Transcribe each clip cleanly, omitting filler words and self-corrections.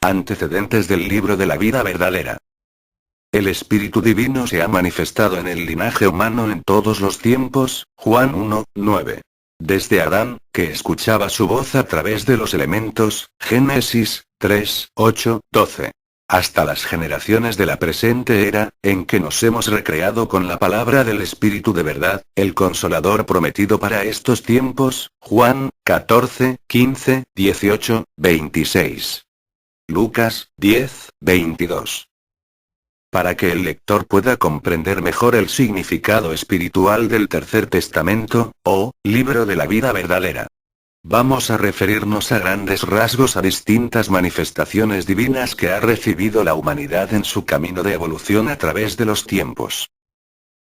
Antecedentes del libro de la vida verdadera. El Espíritu Divino se ha manifestado en el linaje humano en todos los tiempos, Juan 1, 9. Desde Adán, que escuchaba su voz a través de los elementos, Génesis 3, 8, 12. Hasta las generaciones de la presente era, en que nos hemos recreado con la palabra del Espíritu de verdad, el Consolador prometido para estos tiempos, Juan 14, 15, 18, 26. Lucas 10, 22. Para que el lector pueda comprender mejor el significado espiritual del Tercer Testamento, o libro de la vida verdadera, vamos a referirnos a grandes rasgos a distintas manifestaciones divinas que ha recibido la humanidad en su camino de evolución a través de los tiempos.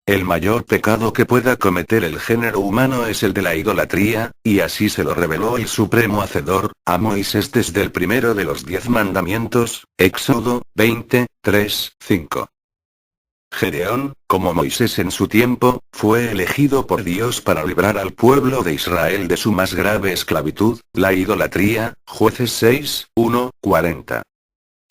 El mayor pecado que pueda cometer el género humano es el de la idolatría, y así se lo reveló el Supremo Hacedor a Moisés desde el primero de los 10 mandamientos, Éxodo 20, 3, 5. Gedeón, como Moisés en su tiempo, fue elegido por Dios para librar al pueblo de Israel de su más grave esclavitud, la idolatría, Jueces 6, 1, 40.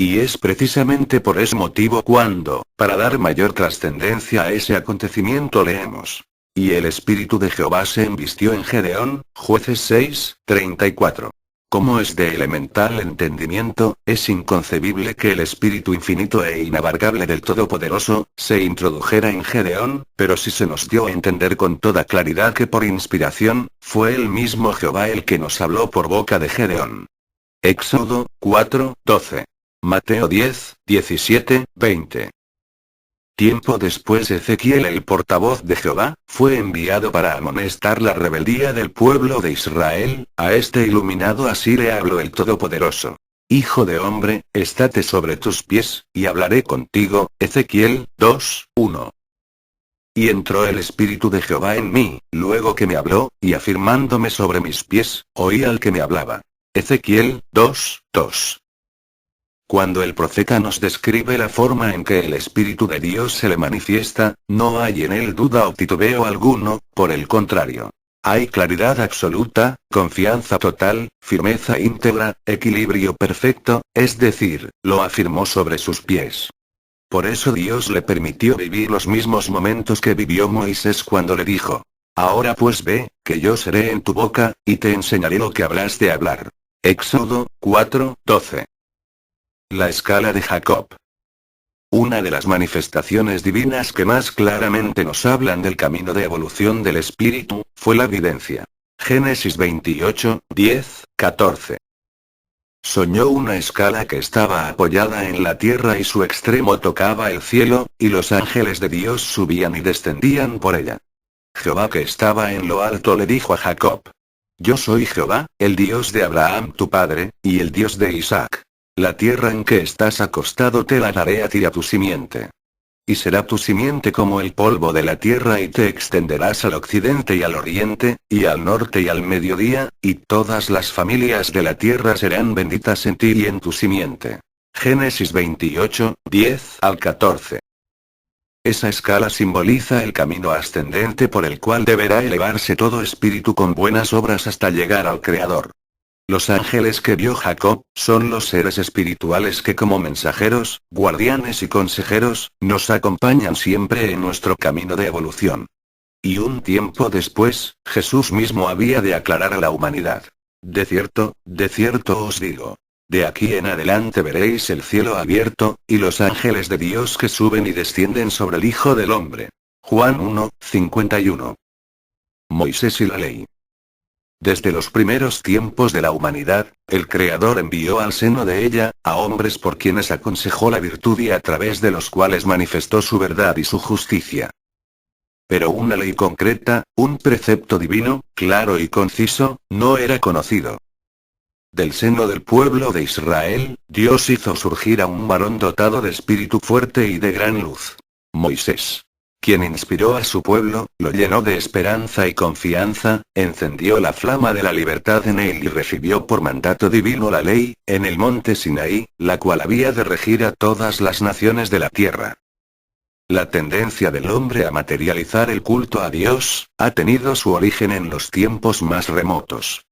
Y es precisamente por ese motivo cuando, para dar mayor trascendencia a ese acontecimiento leemos: y el Espíritu de Jehová se embistió en Gedeón, Jueces 6, 34. Como es de elemental entendimiento, es inconcebible que el Espíritu infinito e inabarcable del Todopoderoso, se introdujera en Gedeón, pero sí se nos dio a entender con toda claridad que por inspiración, fue el mismo Jehová el que nos habló por boca de Gedeón. Éxodo 4, 12. Mateo 10, 17, 20. Tiempo después Ezequiel, el portavoz de Jehová, fue enviado para amonestar la rebeldía del pueblo de Israel. A este iluminado así le habló el Todopoderoso: Hijo de hombre, estate sobre tus pies, y hablaré contigo. Ezequiel 2, 1. Y entró el Espíritu de Jehová en mí, luego que me habló, y afirmándome sobre mis pies, oí al que me hablaba. Ezequiel 2, 2. Cuando el profeta nos describe la forma en que el Espíritu de Dios se le manifiesta, no hay en él duda o titubeo alguno, por el contrario. Hay claridad absoluta, confianza total, firmeza íntegra, equilibrio perfecto, es decir, lo afirmó sobre sus pies. Por eso Dios le permitió vivir los mismos momentos que vivió Moisés cuando le dijo: Ahora pues ve, que yo seré en tu boca, y te enseñaré lo que habrás de hablar. Éxodo 4, 12. La escala de Jacob. Una de las manifestaciones divinas que más claramente nos hablan del camino de evolución del espíritu, fue la videncia. Génesis 28, 10, 14. Soñó una escala que estaba apoyada en la tierra y su extremo tocaba el cielo, y los ángeles de Dios subían y descendían por ella. Jehová que estaba en lo alto le dijo a Jacob: Yo soy Jehová, el Dios de Abraham tu padre, y el Dios de Isaac. La tierra en que estás acostado te la daré a ti y a tu simiente. Y será tu simiente como el polvo de la tierra y te extenderás al occidente y al oriente, y al norte y al mediodía, y todas las familias de la tierra serán benditas en ti y en tu simiente. Génesis 28, 10 al 14. Esa escala simboliza el camino ascendente por el cual deberá elevarse todo espíritu con buenas obras hasta llegar al Creador. Los ángeles que vio Jacob, son los seres espirituales que como mensajeros, guardianes y consejeros, nos acompañan siempre en nuestro camino de evolución. Y un tiempo después, Jesús mismo había de aclarar a la humanidad: de cierto os digo. De aquí en adelante veréis el cielo abierto, y los ángeles de Dios que suben y descienden sobre el Hijo del Hombre. Juan 1, 51. Moisés y la ley. Desde los primeros tiempos de la humanidad, el Creador envió al seno de ella, a hombres por quienes aconsejó la virtud y a través de los cuales manifestó su verdad y su justicia. Pero una ley concreta, un precepto divino, claro y conciso, no era conocido. Del seno del pueblo de Israel, Dios hizo surgir a un varón dotado de espíritu fuerte y de gran luz: Moisés. Quien inspiró a su pueblo, lo llenó de esperanza y confianza, encendió la flama de la libertad en él y recibió por mandato divino la ley, en el monte Sinaí, la cual había de regir a todas las naciones de la tierra. La tendencia del hombre a materializar el culto a Dios, ha tenido su origen en los tiempos más remotos.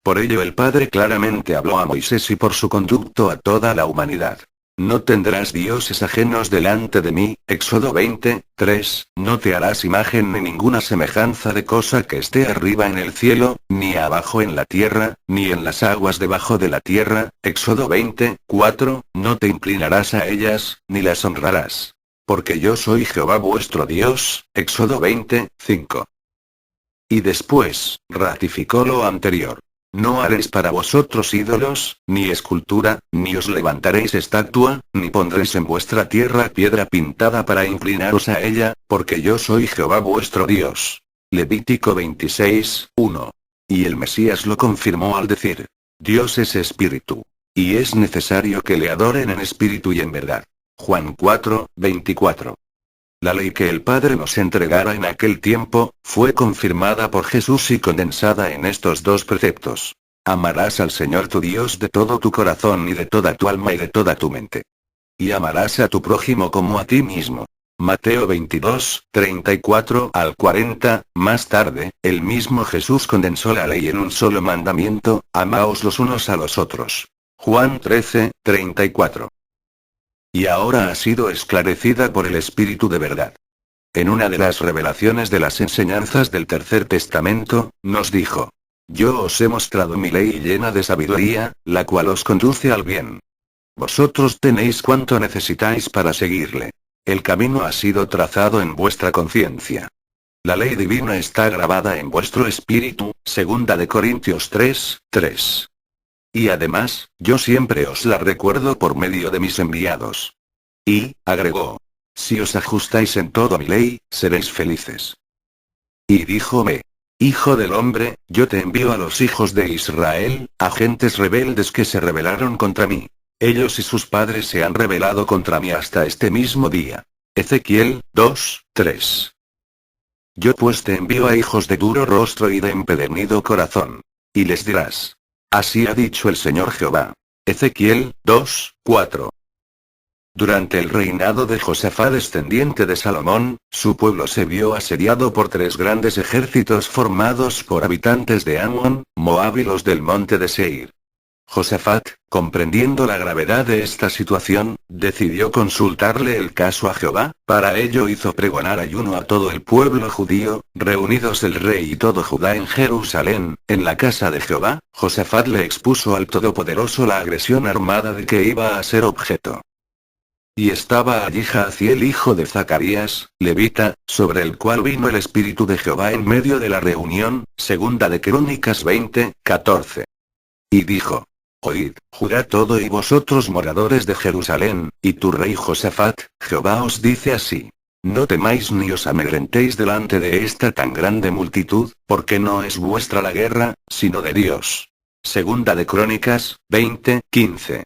Por ello el Padre claramente habló a Moisés y por su conducto a toda la humanidad. No tendrás dioses ajenos delante de mí, Éxodo 20:3, no te harás imagen ni ninguna semejanza de cosa que esté arriba en el cielo, ni abajo en la tierra, ni en las aguas debajo de la tierra, Éxodo 20:4, no te inclinarás a ellas, ni las honrarás. Porque yo soy Jehová vuestro Dios, Éxodo 20:5. Y después, ratificó lo anterior. No haréis para vosotros ídolos, ni escultura, ni os levantaréis estatua, ni pondréis en vuestra tierra piedra pintada para inclinaros a ella, porque yo soy Jehová vuestro Dios. Levítico 26:1. Y el Mesías lo confirmó al decir: Dios es espíritu. Y es necesario que le adoren en espíritu y en verdad. Juan 4:24. La ley que el Padre nos entregara en aquel tiempo, fue confirmada por Jesús y condensada en estos dos preceptos. Amarás al Señor tu Dios de todo tu corazón y de toda tu alma y de toda tu mente. Y amarás a tu prójimo como a ti mismo. Mateo 22:34 al 40, más tarde, el mismo Jesús condensó la ley en un solo mandamiento: amaos los unos a los otros. Juan 13:34. Y ahora ha sido esclarecida por el Espíritu de verdad. En una de las revelaciones de las enseñanzas del Tercer Testamento, nos dijo: Yo os he mostrado mi ley llena de sabiduría, la cual os conduce al bien. Vosotros tenéis cuanto necesitáis para seguirle. El camino ha sido trazado en vuestra conciencia. La ley divina está grabada en vuestro espíritu, 2 Corintios 3:3. Y además, yo siempre os la recuerdo por medio de mis enviados. Y, agregó: si os ajustáis en todo a mi ley, seréis felices. Y díjome: Hijo del hombre, yo te envío a los hijos de Israel, a gentes rebeldes que se rebelaron contra mí. Ellos y sus padres se han rebelado contra mí hasta este mismo día. Ezequiel 2:3. Yo pues te envío a hijos de duro rostro y de empedernido corazón. Y les dirás: así ha dicho el Señor Jehová. Ezequiel 2:4. Durante el reinado de Josafat descendiente de Salomón, su pueblo se vio asediado por tres grandes ejércitos formados por habitantes de Amón, Moab y los del monte de Seir. Josafat, comprendiendo la gravedad de esta situación, decidió consultarle el caso a Jehová. Para ello hizo pregonar ayuno a todo el pueblo judío, reunidos el rey y todo Judá en Jerusalén, en la casa de Jehová. Josafat le expuso al Todopoderoso la agresión armada de que iba a ser objeto. Y estaba allí Jaziel hijo de Zacarías, levita, sobre el cual vino el Espíritu de Jehová en medio de la reunión, 2 Crónicas 20:14. Y dijo: Oíd, Judá todo y vosotros moradores de Jerusalén, y tu rey Josafat, Jehová os dice así: no temáis ni os amedrentéis delante de esta tan grande multitud, porque no es vuestra la guerra, sino de Dios. 2 Crónicas 20:15.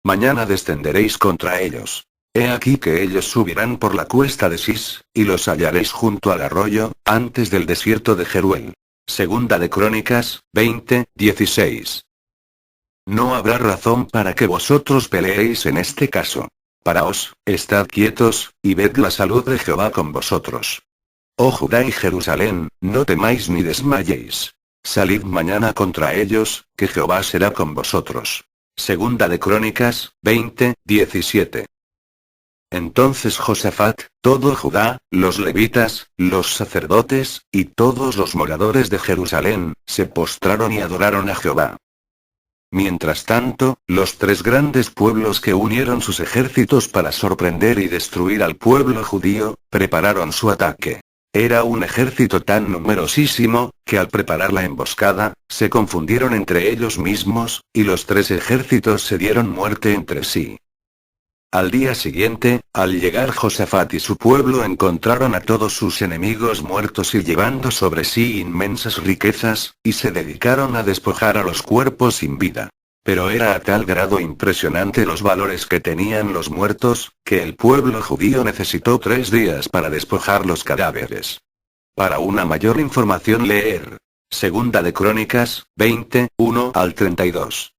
Mañana descenderéis contra ellos. He aquí que ellos subirán por la cuesta de Sis, y los hallaréis junto al arroyo, antes del desierto de Jeruel. 2 Crónicas 20:16. No habrá razón para que vosotros peleéis en este caso. Paraos, estad quietos, y ved la salud de Jehová con vosotros. Oh Judá y Jerusalén, no temáis ni desmayéis. Salid mañana contra ellos, que Jehová será con vosotros. 2 Crónicas 20:17. Entonces Josafat, todo Judá, los levitas, los sacerdotes, y todos los moradores de Jerusalén, se postraron y adoraron a Jehová. Mientras tanto, los tres grandes pueblos que unieron sus ejércitos para sorprender y destruir al pueblo judío, prepararon su ataque. Era un ejército tan numerosísimo, que al preparar la emboscada, se confundieron entre ellos mismos, y los tres ejércitos se dieron muerte entre sí. Al día siguiente, al llegar Josafat y su pueblo encontraron a todos sus enemigos muertos y llevando sobre sí inmensas riquezas, y se dedicaron a despojar a los cuerpos sin vida. Pero era a tal grado impresionante los valores que tenían los muertos, que el pueblo judío necesitó 3 días para despojar los cadáveres. Para una mayor información leer 2 Crónicas 20:1 al 32.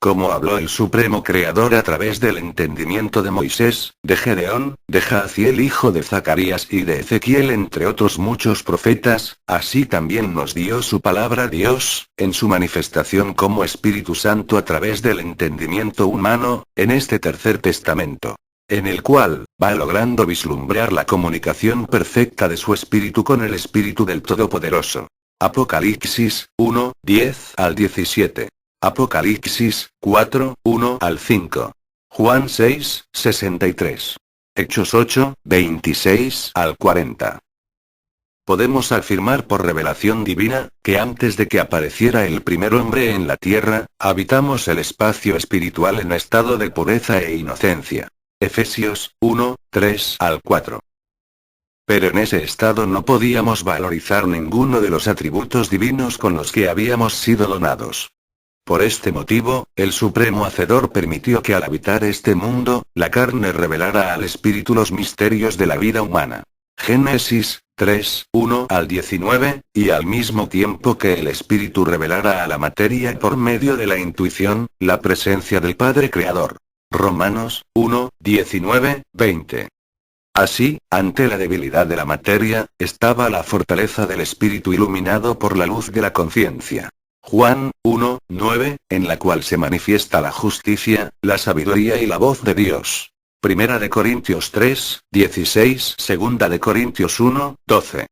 Como habló el Supremo Creador a través del entendimiento de Moisés, de Gedeón, de Jaciel hijo de Zacarías y de Ezequiel entre otros muchos profetas, así también nos dio su palabra Dios, en su manifestación como Espíritu Santo a través del entendimiento humano, en este tercer testamento, en el cual va logrando vislumbrar la comunicación perfecta de su espíritu con el espíritu del Todopoderoso. Apocalipsis 1, 10 al 17. Apocalipsis 4, 1 al 5. Juan 6, 63. Hechos 8, 26 al 40. Podemos afirmar por revelación divina, que antes de que apareciera el primer hombre en la tierra, habitamos el espacio espiritual en estado de pureza e inocencia. Efesios 1, 3 al 4. Pero en ese estado no podíamos valorizar ninguno de los atributos divinos con los que habíamos sido donados. Por este motivo, el Supremo Hacedor permitió que al habitar este mundo, la carne revelara al espíritu los misterios de la vida humana. Génesis 3, 1 al 19, y al mismo tiempo que el espíritu revelara a la materia por medio de la intuición, la presencia del Padre Creador. Romanos 1, 19, 20. Así, ante la debilidad de la materia, estaba la fortaleza del espíritu iluminado por la luz de la conciencia. Juan 1, 9, en la cual se manifiesta la justicia, la sabiduría y la voz de Dios. Primera de Corintios 3, 16, Segunda de Corintios 1, 12.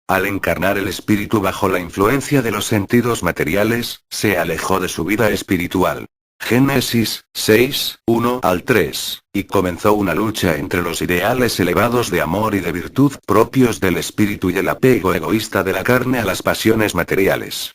Al encarnar el espíritu bajo la influencia de los sentidos materiales, se alejó de su vida espiritual. Génesis 6, 1 al 3, y comenzó una lucha entre los ideales elevados de amor y de virtud propios del espíritu y el apego egoísta de la carne a las pasiones materiales.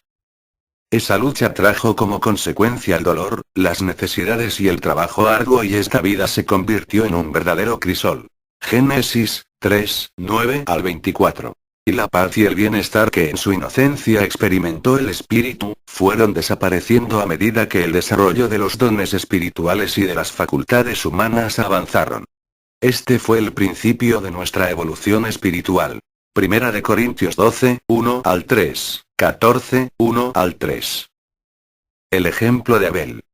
Esa lucha trajo como consecuencia el dolor, las necesidades y el trabajo arduo, y esta vida se convirtió en un verdadero crisol. Génesis 3, 9 al 24. Y la paz y el bienestar que en su inocencia experimentó el espíritu, fueron desapareciendo a medida que el desarrollo de los dones espirituales y de las facultades humanas avanzaron. Este fue el principio de nuestra evolución espiritual. Primera de Corintios 12, 1 al 3, 14, 1 al 3. El ejemplo de Abel.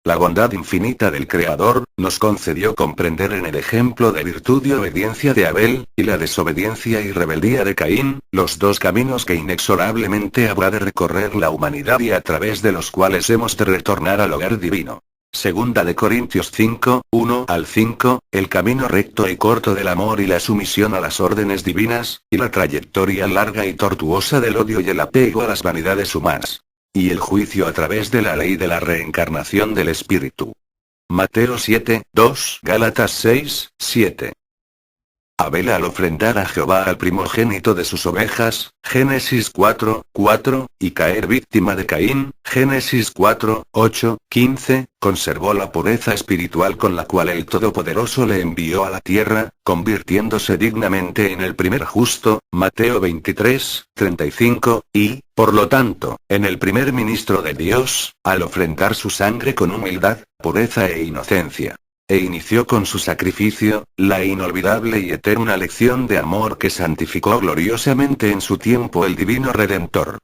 La bondad infinita del Creador, nos concedió comprender en el ejemplo de virtud y obediencia de Abel, y la desobediencia y rebeldía de Caín, los dos caminos que inexorablemente habrá de recorrer la humanidad y a través de los cuales hemos de retornar al hogar divino. Segunda de Corintios 5, 1 al 5, el camino recto y corto del amor y la sumisión a las órdenes divinas, y la trayectoria larga y tortuosa del odio y el apego a las vanidades humanas. Y el juicio a través de la ley de la reencarnación del espíritu. Mateo 7, 2, Gálatas 6, 7. Abel al ofrendar a Jehová al primogénito de sus ovejas, Génesis 4, 4, y caer víctima de Caín, Génesis 4, 8, 15, conservó la pureza espiritual con la cual el Todopoderoso le envió a la tierra, convirtiéndose dignamente en el primer justo, Mateo 23, 35, y, por lo tanto, en el primer ministro de Dios, al ofrendar su sangre con humildad, pureza e inocencia. E inició con su sacrificio, la inolvidable y eterna lección de amor que santificó gloriosamente en su tiempo el divino Redentor.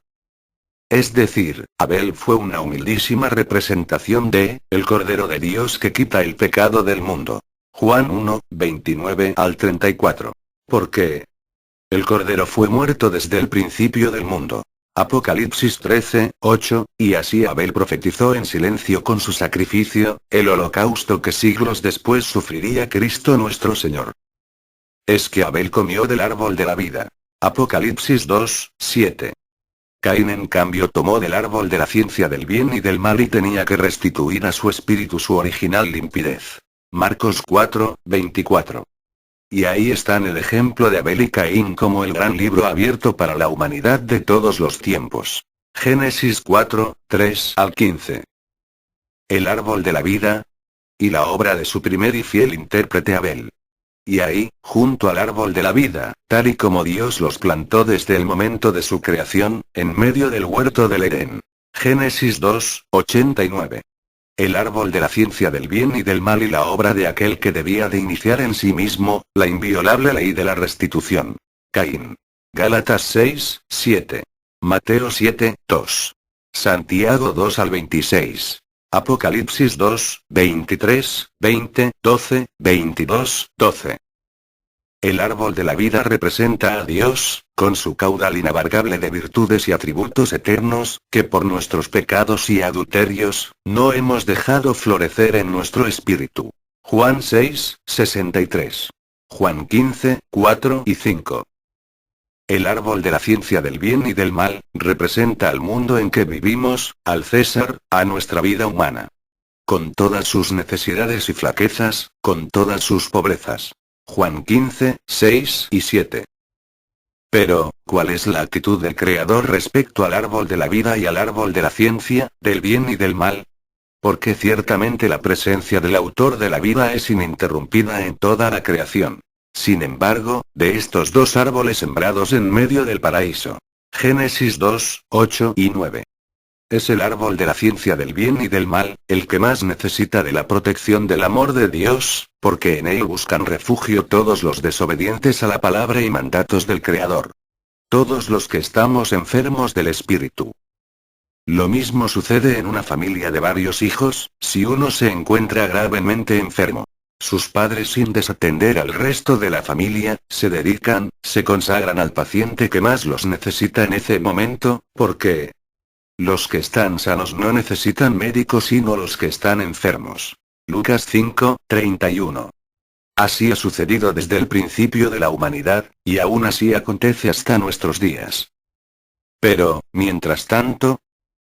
Es decir, Abel fue una humildísima representación de, el Cordero de Dios que quita el pecado del mundo. Juan 1, 29 al 34. Porque el Cordero fue muerto desde el principio del mundo. Apocalipsis 13, 8, y así Abel profetizó en silencio con su sacrificio, el holocausto que siglos después sufriría Cristo nuestro Señor. Es que Abel comió del árbol de la vida. Apocalipsis 2, 7. Caín en cambio tomó del árbol de la ciencia del bien y del mal y tenía que restituir a su espíritu su original limpidez. Marcos 4, 24. Y ahí están el ejemplo de Abel y Caín como el gran libro abierto para la humanidad de todos los tiempos. Génesis 4, 3 al 15. El árbol de la vida. Y la obra de su primer y fiel intérprete Abel. Y ahí, junto al árbol de la vida, tal y como Dios los plantó desde el momento de su creación, en medio del huerto del Edén. Génesis 2, 89. El árbol de la ciencia del bien y del mal y la obra de aquel que debía de iniciar en sí mismo, la inviolable ley de la restitución. Caín. Gálatas 6, 7. Mateo 7, 2. Santiago 2 al 26. Apocalipsis 2, 23, 20, 12, 22, 12. El árbol de la vida representa a Dios, con su caudal inabarcable de virtudes y atributos eternos, que por nuestros pecados y adulterios, no hemos dejado florecer en nuestro espíritu. Juan 6, 63. Juan 15, 4 y 5. El árbol de la ciencia del bien y del mal, representa al mundo en que vivimos, al César, a nuestra vida humana. Con todas sus necesidades y flaquezas, con todas sus pobrezas. Juan 15, 6 y 7. Pero, ¿cuál es la actitud del Creador respecto al árbol de la vida y al árbol de la ciencia, del bien y del mal? Porque ciertamente la presencia del autor de la vida es ininterrumpida en toda la creación. Sin embargo, de estos dos árboles sembrados en medio del paraíso. Génesis 2, 8 y 9. Es el árbol de la ciencia del bien y del mal, el que más necesita de la protección del amor de Dios, porque en él buscan refugio todos los desobedientes a la palabra y mandatos del Creador. Todos los que estamos enfermos del espíritu. Lo mismo sucede en una familia de varios hijos, si uno se encuentra gravemente enfermo. Sus padres, sin desatender al resto de la familia, se consagran al paciente que más los necesita en ese momento, porque los que están sanos no necesitan médicos sino los que están enfermos. Lucas 5, 31. Así ha sucedido desde el principio de la humanidad, y aún así acontece hasta nuestros días. Pero, mientras tanto,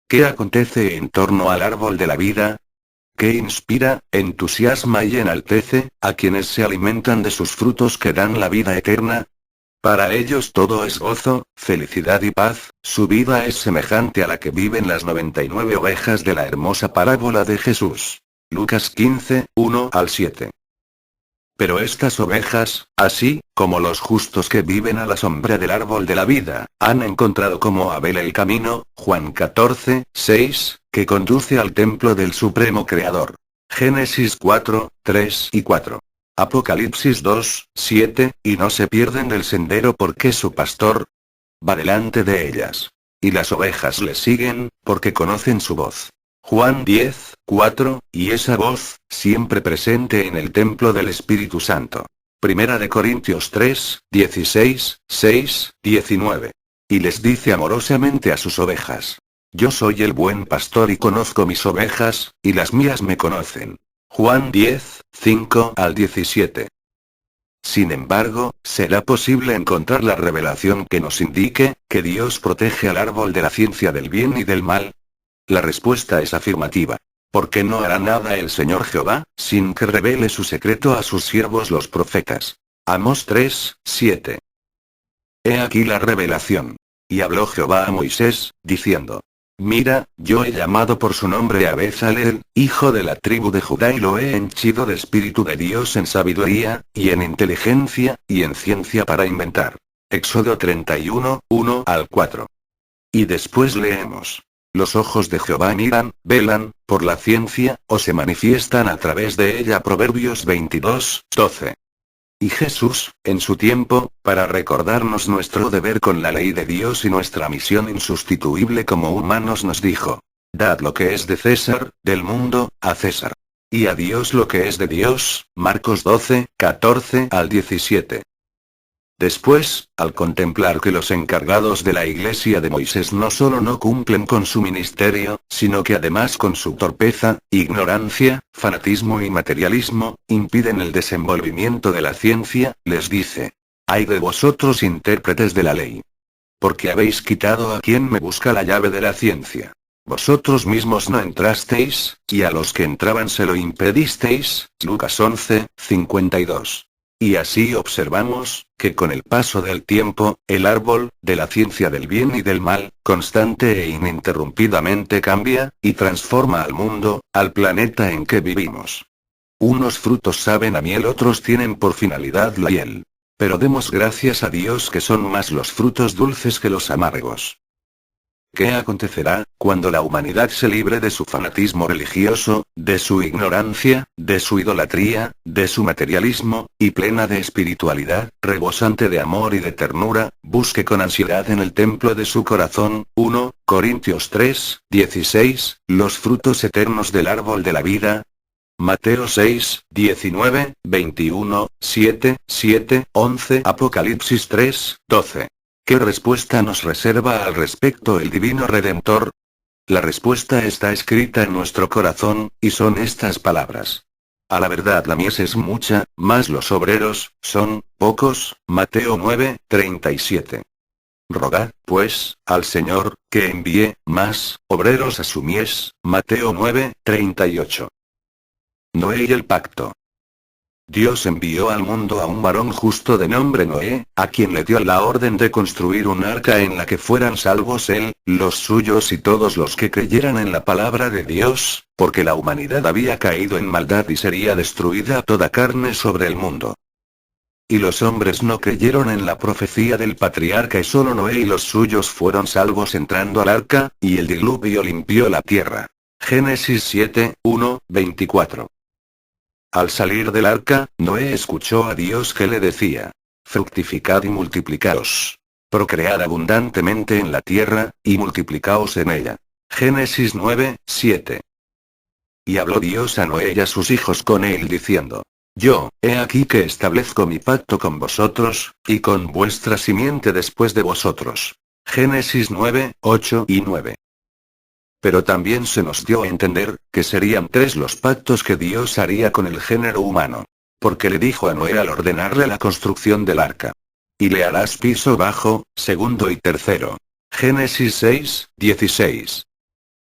¿qué acontece en torno al árbol de la vida? ¿Qué inspira, entusiasma y enaltece a quienes se alimentan de sus frutos que dan la vida eterna? Para ellos todo es gozo, felicidad y paz, su vida es semejante a la que viven las 99 ovejas de la hermosa parábola de Jesús. Lucas 15, 1 al 7. Pero estas ovejas, así como los justos que viven a la sombra del árbol de la vida, han encontrado como Abel el camino, Juan 14, 6, que conduce al templo del Supremo Creador. Génesis 4, 3 y 4. Apocalipsis 2, 7, y no se pierden del sendero porque su pastor va delante de ellas. Y las ovejas le siguen, porque conocen su voz. Juan 10, 4, y esa voz, siempre presente en el templo del Espíritu Santo. Primera de Corintios 3, 16, 6, 19. Y les dice amorosamente a sus ovejas: yo soy el buen pastor y conozco mis ovejas, y las mías me conocen. Juan 10, 5 al 17. Sin embargo, ¿será posible encontrar la revelación que nos indique que Dios protege al árbol de la ciencia del bien y del mal? La respuesta es afirmativa. Porque no hará nada el Señor Jehová, sin que revele su secreto a sus siervos los profetas. Amós 3, 7. He aquí la revelación. Y habló Jehová a Moisés, diciendo: mira, yo he llamado por su nombre a Bezaleel, hijo de la tribu de Judá, y lo he henchido de espíritu de Dios en sabiduría, y en inteligencia, y en ciencia para inventar. Éxodo 31, 1 al 4. Y después leemos: los ojos de Jehová miran, velan, por la ciencia, o se manifiestan a través de ella. Proverbios 22, 12. Y Jesús, en su tiempo, para recordarnos nuestro deber con la ley de Dios y nuestra misión insustituible como humanos, nos dijo: dad lo que es de César, del mundo, a César. Y a Dios lo que es de Dios. Marcos 12, 14 al 17. Después, al contemplar que los encargados de la iglesia de Moisés no solo no cumplen con su ministerio, sino que además con su torpeza, ignorancia, fanatismo y materialismo, impiden el desenvolvimiento de la ciencia, les dice: ay de vosotros, intérpretes de la ley. Porque habéis quitado a quien me busca la llave de la ciencia. Vosotros mismos no entrasteis, y a los que entraban se lo impedisteis. Lucas 11, 52. Y así observamos, que con el paso del tiempo, el árbol, de la ciencia del bien y del mal, constante e ininterrumpidamente cambia, y transforma al mundo, al planeta en que vivimos. Unos frutos saben a miel, otros tienen por finalidad la hiel. Pero demos gracias a Dios que son más los frutos dulces que los amargos. ¿Qué acontecerá, cuando la humanidad se libre de su fanatismo religioso, de su ignorancia, de su idolatría, de su materialismo, y plena de espiritualidad, rebosante de amor y de ternura, busque con ansiedad en el templo de su corazón? 1 Corintios 3, 16, los frutos eternos del árbol de la vida. Mateo 6, 19, 21, 7, 7, 11, Apocalipsis 3, 12. ¿Qué respuesta nos reserva al respecto el Divino Redentor? La respuesta está escrita en nuestro corazón, y son estas palabras. A la verdad la mies es mucha, mas los obreros son pocos. Mateo 9, 37. Rogad, pues, al Señor, que envíe más obreros a su mies. Mateo 9, 38. Noé y el pacto. Dios envió al mundo a un varón justo de nombre Noé, a quien le dio la orden de construir un arca en la que fueran salvos él, los suyos y todos los que creyeran en la palabra de Dios, porque la humanidad había caído en maldad y sería destruida toda carne sobre el mundo. Y los hombres no creyeron en la profecía del patriarca y solo Noé y los suyos fueron salvos entrando al arca, y el diluvio limpió la tierra. Génesis 7, 1, 24. Al salir del arca, Noé escuchó a Dios que le decía: fructificad y multiplicaos. Procread abundantemente en la tierra, y multiplicaos en ella. Génesis 9, 7. Y habló Dios a Noé y a sus hijos con él diciendo: yo, he aquí que establezco mi pacto con vosotros, y con vuestra simiente después de vosotros. Génesis 9, 8 y 9. Pero también se nos dio a entender, que serían 3 los pactos que Dios haría con el género humano. Porque le dijo a Noé al ordenarle la construcción del arca: y le harás piso bajo, segundo y tercero. Génesis 6, 16.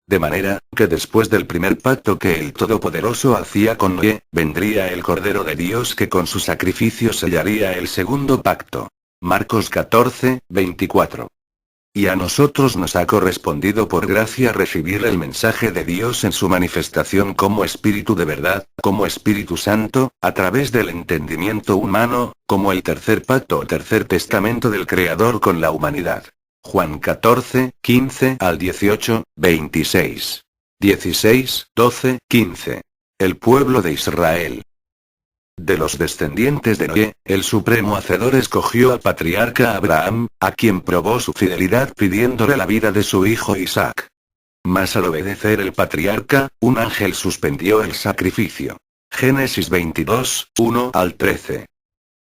De manera, que después del primer pacto que el Todopoderoso hacía con Noé, vendría el Cordero de Dios que con su sacrificio sellaría el segundo pacto. Marcos 14, 24. Y a nosotros nos ha correspondido por gracia recibir el mensaje de Dios en su manifestación como Espíritu de verdad, como Espíritu Santo, a través del entendimiento humano, como el tercer pacto o tercer testamento del Creador con la humanidad. Juan 14, 15 al 18, 26. 16, 12, 15. El pueblo de Israel. De los descendientes de Noé, el Supremo Hacedor escogió al patriarca Abraham, a quien probó su fidelidad pidiéndole la vida de su hijo Isaac. Mas al obedecer el patriarca, un ángel suspendió el sacrificio. Génesis 22, 1 al 13.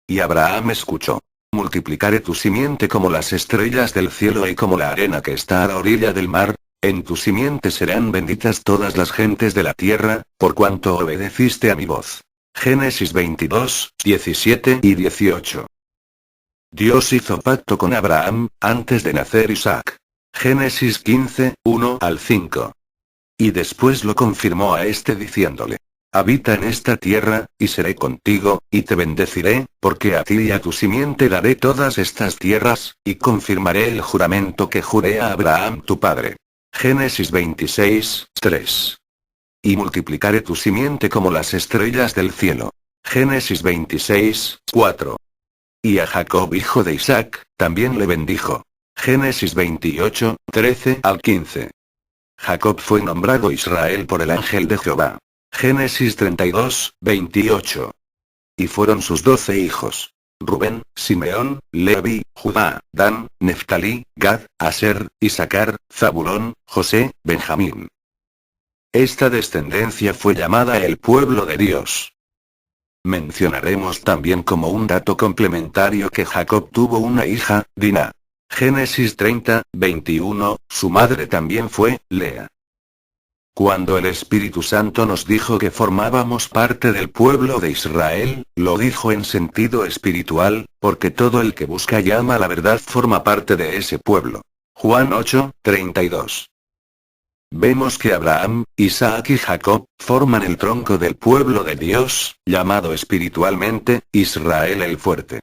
Y Abraham escuchó: multiplicaré tu simiente como las estrellas del cielo y como la arena que está a la orilla del mar. En tu simiente serán benditas todas las gentes de la tierra, por cuanto obedeciste a mi voz. Génesis 22, 17 y 18. Dios hizo pacto con Abraham, antes de nacer Isaac. Génesis 15, 1 al 5. Y después lo confirmó a este diciéndole: habita en esta tierra, y seré contigo, y te bendeciré, porque a ti y a tu simiente daré todas estas tierras, y confirmaré el juramento que juré a Abraham tu padre. Génesis 26, 3. Y multiplicaré tu simiente como las estrellas del cielo. Génesis 26, 4. Y a Jacob hijo de Isaac, también le bendijo. Génesis 28, 13 al 15. Jacob fue nombrado Israel por el ángel de Jehová. Génesis 32, 28. Y fueron sus 12 hijos: Rubén, Simeón, Levi, Judá, Dan, Neftalí, Gad, Aser, Isaacar, Zabulón, José, Benjamín. Esta descendencia fue llamada el pueblo de Dios. Mencionaremos también como un dato complementario que Jacob tuvo una hija, Dina. Génesis 30, 21, su madre también fue Lea. Cuando el Espíritu Santo nos dijo que formábamos parte del pueblo de Israel, lo dijo en sentido espiritual, porque todo el que busca y ama la verdad forma parte de ese pueblo. Juan 8, 32. Vemos que Abraham, Isaac y Jacob, forman el tronco del pueblo de Dios, llamado espiritualmente, Israel el fuerte.